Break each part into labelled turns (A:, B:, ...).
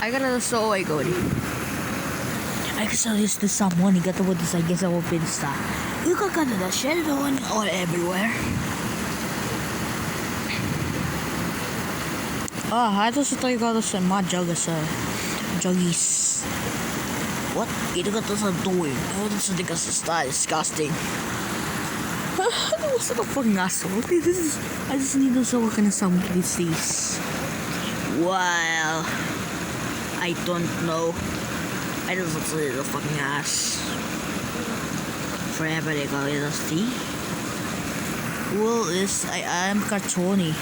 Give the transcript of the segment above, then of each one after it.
A: I gotta show I go. I guess I'll use this someone. You got to put this. I guess I will pin star. You got the shell on all everywhere. Ah, ito sa tayo ka sa mga joggers joggies. What? Ito ka to sa doing. Ito sa tika sa disgusting. Ano sa ka pang asshole? I just need to show ka na some disease. Well, I don't know. I just look at the fucking ass. Forever they call it a see. Well, I am cartoony.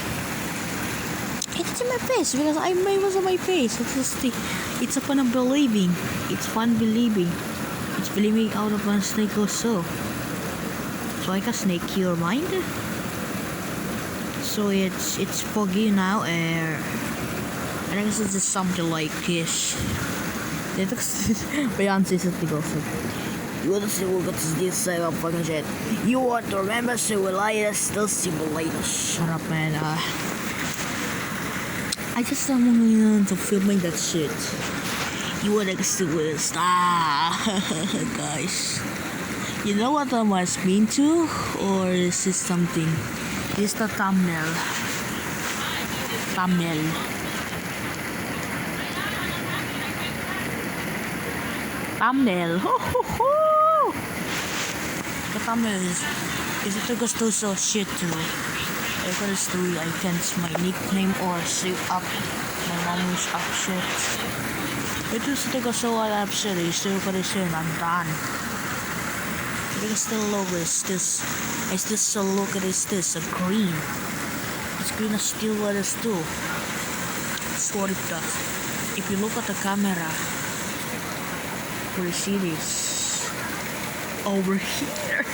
A: It's in my face because I made was on my face. It's upon a believing. It's fun believing. It's believing out of a snake or so. So I can snake your mind. So it's foggy now. I guess it's just something like this. Beyonce says to go for. You want to see what got this side of fucking shit. You want to remember simulators, still simulators. Shut up, man. I just don't want to filming that shit. You wanna still with star, guys. You know what I must mean to, or is this something? Is the thumbnail? Thumbnail. Thumbnail. Ho ho ho. The thumbnail is it a gusto so shit to me. I gotta story I can't my nickname or save up my mom's up shit. Ito sa taga so wala upset I still gotta say I'm done. I still look at this. I still look at this a green. It's green as still what it's too. That's what it does. If you look at the camera, you see this over here.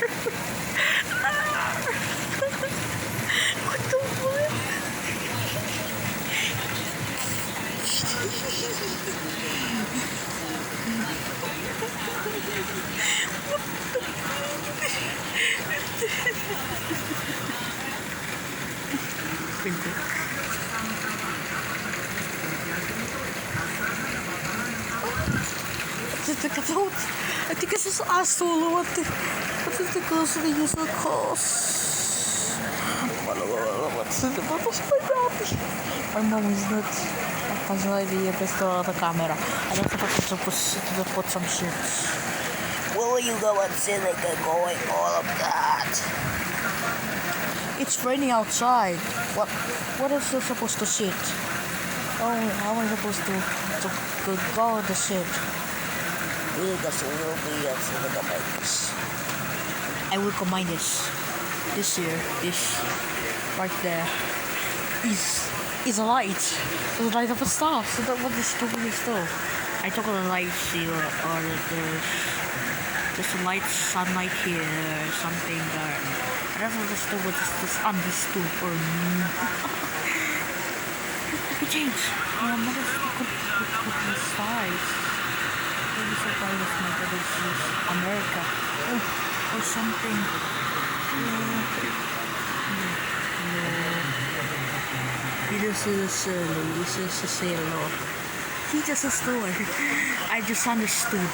A: I think this is asshole. What is the cause of the use of cause? My mom is not. That's why the pistol of the camera. I don't have to put some shit. Will you go and see like going all of that? It's raining outside. What is you supposed to sit? Oh, how am I supposed to go to sit? I will combine this here, this right there is a light. The light of a star. So that what the stupid stuff. I took a light here or there's a light sunlight here or something there. I don't understand what this understood or we change. I'm not put the size. Maybe so far with my brother's America. Or something. This is a sailor. He just a story. I just understood.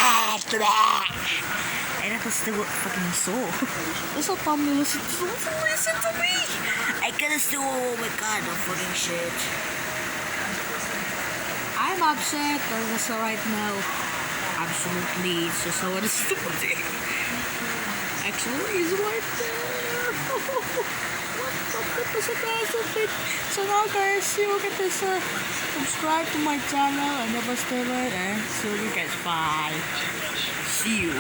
A: I understood what fucking saw. That's not time to listen to me. I can still, oh my god, the fucking shit. I'm upset, that's right now. Absolutely, it's just so stupid. Actually, he's right there. So now guys, you get this subscribe to my channel and never stay right, and so you guys bye. See you.